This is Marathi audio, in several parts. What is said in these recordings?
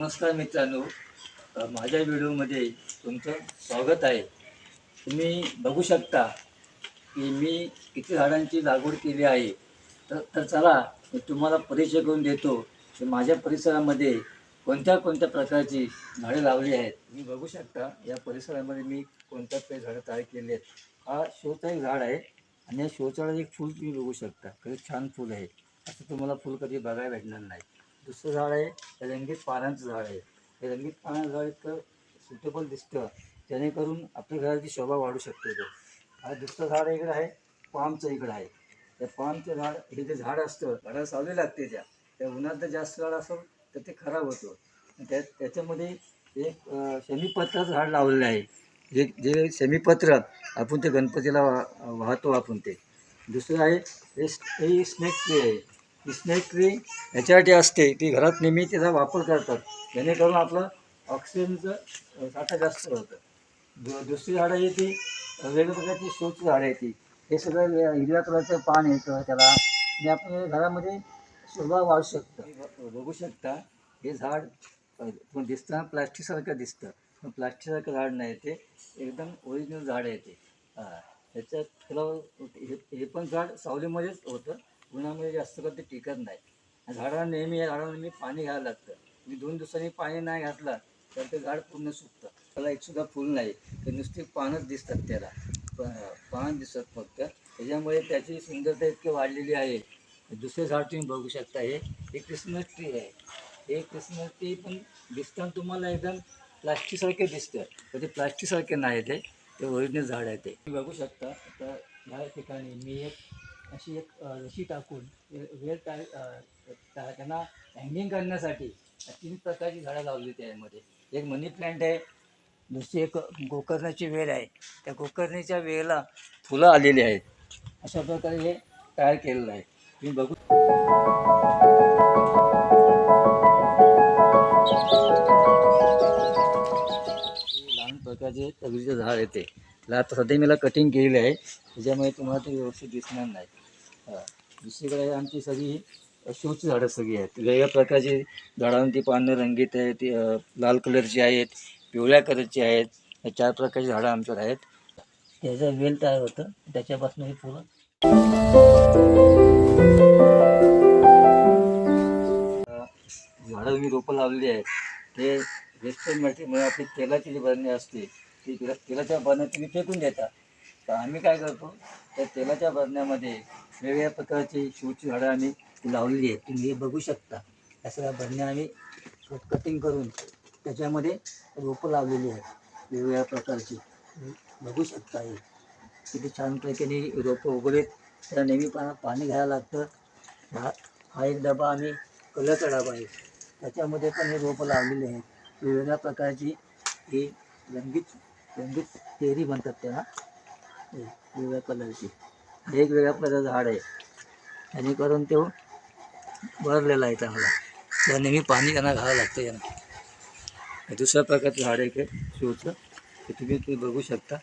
नमस्कार मित्रांनो, माझ्या व्हिडिओमध्ये तुमचं स्वागत आहे. तुम्ही बघू शकता की मी किती झाडांची लागवड केली आहे. तर चला मी तुम्हाला परिचय करून देतो की माझ्या परिसरामध्ये कोणत्या कोणत्या प्रकारची झाडे लावली आहेत. तुम्ही बघू शकता या परिसरामध्ये मी कोणत्या काही झाडं तयार केली आहेत. हा शोचं एक झाड आहे आणि या शोचं एक फूल तुम्ही बघू शकता. खरंच छान फूल आहे. असं तुम्हाला फूल कधी बघायला भेटणार नाही. दुसरं झाड आहे हे रंगीत पानांचं झाड आहे. हे रंगीत पानाचं झाड इतकं सुटेबल दिसतं जेणेकरून आपल्या घराची शोभा वाढू शकते. हा दुसरं झाड इकडं आहे, पामचं इकडं आहे. त्या पामचं झाड हे जे झाड असतं झाडाला सावली लागते. त्या उन्हात जर जास्त झाड असेल तर ते खराब होतं. त्याच्यामध्ये एक शमीपत्राचं झाड लावलेलं आहे. जे जे शमीपत्र आपण ते गणपतीला वाहतो आपण ते. दुसरं आहे हे स्नेक ट्री आहे. ही स्नेक ट्री ह्याच्यासाठी असते ती घरात नेहमी त्याचा वापर करतात जेणेकरून आपलं ऑक्सिजनचं साठा जास्त होतं. दुसरी झाडं आहे ती वेगवेगळ्या प्रकारची शोची झाडं आहे ती. हे सगळं हिरव्या कलरचं पान येतं त्याला आणि आपण घरामध्ये शोभा वाढू शकतं. बघू शकता हे झाड पण दिसताना प्लास्टिकसारखं दिसतं, पण प्लास्टिकसारखं झाड नाही ते एकदम ओरिजिनल झाड आहे ते. त्याच्यात त्याला हे पण झाड सावलीमध्येच होतं, उन्हामध्ये जास्त कधी ते टिकत नाही. झाडाला नेहमी पाणी घ्यावं लागतं. मी 2 दिवसांनी पाणी नाही घातलं तर ते झाड पूर्ण सुकतं. त्याला एकसुद्धा फूल नाही, ते नुसती पानच दिसतात त्याला. पान दिसतात फक्त. त्याच्यामुळे त्याची सुंदरता इतकी वाढलेली आहे. दुसरे झाड तुम्ही बघू शकता हे क्रिसमस ट्री आहे. हे क्रिसमस ट्री पण दिसताना तुम्हाला एकदम प्लास्टिकसारखे दिसतं, पण ते प्लास्टिकसारखे नाही ते ओरिजिनल झाड आहे ते. तुम्ही बघू शकता आता ह्या ठिकाणी मी अशी एक रशी टाकून वेल त्यांना हँगिंग करण्यासाठी 3 प्रकारची झाडं लावली त्यामध्ये. एक मनी प्लांट आहे, दुसरी एक गोकर्णाची वेल आहे. त्या गोकर्णाच्या वेला फुलं आलेली आहेत. अशा प्रकारे हे तयार केलेलं आहे. तुम्ही बघू लहान प्रकारचे तगरीचं झाड येते. त्याला आता सध्या मला कटिंग केलेलं आहे, त्याच्यामुळे तुम्हाला ते व्यवस्थित दिसणार नाही. दुसरीकडे आमची सगळी शोची झाडं सगळी आहेत. वेगवेगळ्या प्रकारची झाडांची पानं रंगीत आहेत, ती लाल कलरची आहेत, पिवळ्या कलरची आहेत. या 4 प्रकारची झाडं आमच्याकडे आहेत. त्याचं वेल तयार होतं, त्याच्यापासून हे फुलं झाडं मी रोपं लावलेली आहेत. ते वेस्टेज मटेरियल आपली तेलाची जी बरणी असते ती तेलाच्या बरण्या तुम्ही फेकून देता. तर आम्ही काय करतो, त्या तेलाच्या बरण्यामध्ये वेगवेगळ्या प्रकारची शोची झाडं आम्ही लावलेली आहेत. तुम्ही हे बघू शकता. या सगळ्या बरण्या आम्ही कटिंग करून त्याच्यामध्ये रोपं लावलेली आहेत वेगवेगळ्या प्रकारची. बघू शकता हे किती छान प्रकारे रोपं उगवलेत. त्याला नेहमी पाणी घ्यायला लागतं. हा एक डबा आम्ही कलरचा डबा आहे, त्याच्यामध्ये पण हे रोपं लावलेली आहेत. वेगवेगळ्या प्रकारची ही रंगीत रंगीत तेरी म्हणतात त्याला, वेगवेगळ्या कलरची वेगवेगळ्या प्रकारचं झाड आहे. जेणेकरून तो भरलेला आहे चांगला. त्याला नेहमी पाणी त्यांना घालावं लागतं यांना. दुसऱ्या प्रकारचं झाड आहे ते शोचं, ते तुम्ही बघू शकता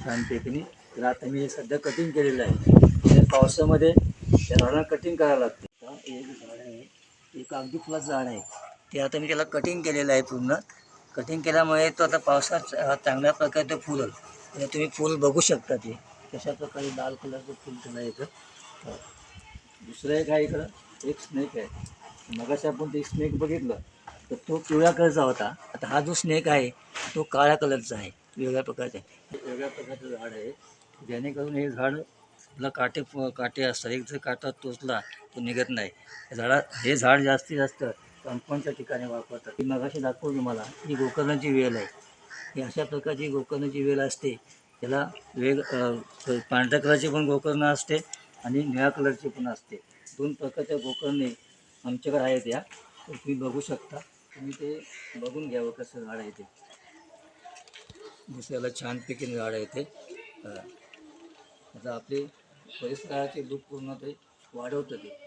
छानपैकी. तर आता मी सध्या कटिंग केलेलं आहे. पावसामध्ये त्या झाडाला कटिंग करावं लागते. एक झाड आहे, एक अगदी फुलाचं झाड आहे, ते आता मी त्याला कटिंग केलेलं आहे पूर्ण. कटिंग केल्यामुळे तो आता पावसात चांगल्या प्रकारचं फुल होईल. तुम्ही फूल बघू शकता ते कशा प्रकारे लाल कलरचं फूल त्याला येतं. दुसरं एक आहे इकडं, एक स्नेक आहे. मगाशी आपण ते स्नेक बघितलं तर तो पिवळ्या कलरचा होता. आता हा जो स्नेक आहे तो काळ्या कलरचा आहे. वेगळ्या प्रकारचं झाड आहे, जेणेकरून हे झाड ला काटे असतात. एक जर काटा टोचला तो निघत नाही. हे झाड जास्तीत जास्त कंपाऊंडच्या ठिकाणी वापरतात. मी मगाशी दाखवलं तुम्हाला ही गोकर्णाची वेल आहे. ही अशा प्रकारची गोकर्णाची वेल असते. त्याला पांढऱ्या कलरची पण गोकर्ण असते आणि निळ्या कलरची पण असते. 2 प्रकारच्या गोकर्णे आमच्याकडे आहेत या. तर तुम्ही बघू शकता. तुम्ही ते बघून घ्यावं कसं झाड आहे ते. दिसायला छानपैकी झाड आहे ते. आता आपले परिसराचे लूक पूर्ण ते वाढवतं ते.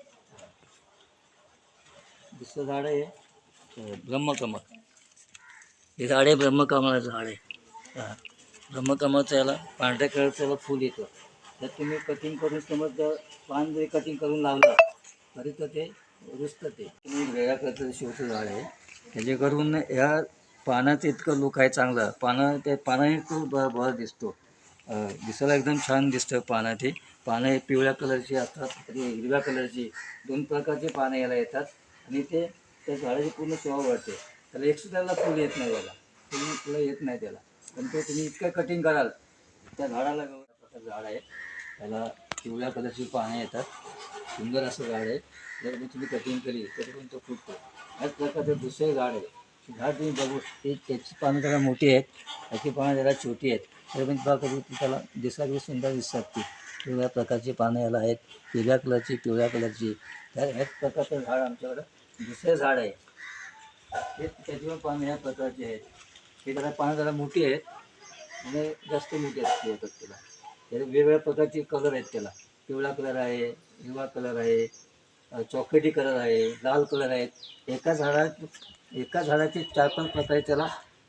दुसरं झाड आहे ब्रह्मकमळ. हे झाड आहे ब्रह्मकमळाचं झाड आहे. ब्रह्मकमळचं याला पांढऱ्या कलरचं याला फूल येतं. तर तुम्ही कटिंग करून समज जर पान जरी कटिंग करून लावलं तरी तर ते रुजतं ते. तुम्ही वेगळ्या कलरचं शोचं झाड आहे. त्याच्याकरून ह्या पानाचं इतकं लुक आहे चांगलं. त्या पानाने तो बहर दिसतो. दिसायला एकदम छान दिसतं पानं ते. पानं हे पिवळ्या कलरची असतात आणि हिरव्या कलरची, दोन प्रकारचे पानं याला येतात. आणि ते त्या झाडाची पूर्ण शोभा वाढते. त्याला एकसुद्धा फुल येत नाही त्याला, फुलं येत नाही त्याला. पण ते तुम्ही इतकं कटिंग कराल त्या झाडाला झाड आहे. त्याला पिवळ्या कलरची पानं येतात. सुंदर असं झाड आहे. जर तुम्ही कटिंग केली तरी पण तो फुटतो. याच प्रकारचं दुसरं झाड आहे. झाड तुम्ही बघू, त्याची पानं जरा मोठी आहेत, त्याची पानं जरा छोटी आहेत. तरी पण बघा कधी त्याला दिसायला सुंदर दिसतात. ती वेगवेगळ्या प्रकारची पानं याला आहेत, हिरव्या कलरची, पिवळ्या कलरची. ह्याच प्रकारचं झाड आमच्याकडं दुसरं झाड आहे. हे त्याची पण पानं ह्या प्रकारची आहेत. हे जरा पानं जरा मोठी आहेत आणि जास्त मोठी होतात त्याला. त्याला वेगवेगळ्या प्रकारचे कलर आहेत. त्याला पिवळा कलर आहे, हिरवा कलर आहे, चॉकलेटी कलर आहे, लाल कलर आहेत. एका झाडाचे 4-5 प्रकारे त्याला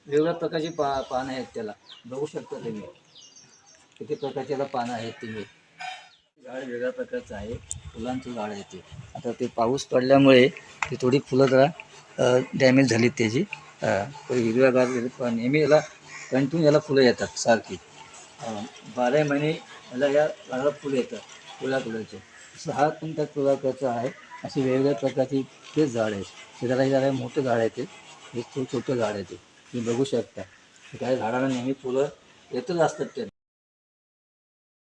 वेगवेगळ्या प्रकारची पानं आहेत. त्याला बघू शकता तुम्ही किती प्रकारचे त्याला पानं आहेत. तुम्ही झाड वेगळ्या प्रकारचं आहे, फुलांचं झाड आहे ते. आता ते पाऊस पडल्यामुळे ती थोडी फुलं जरा डॅमेज झाली त्याची. हिरव्यागार नेहमी याला कंटिन्यू याला फुलं येतात सारखी. 12 महिने याला या झाडाला फुलं येतात पिवळ्या कलरचे. असं हा पण त्या पिवळ्या कलरचा आहे. असे वेगवेगळ्या प्रकारची तेच झाड आहे. ते जरा मोठं झाड आहे. ते एक छोटं झाड आहे. ते तुम्ही बघू शकता. त्या झाडाला नेहमी फुलं येतच असतात. ते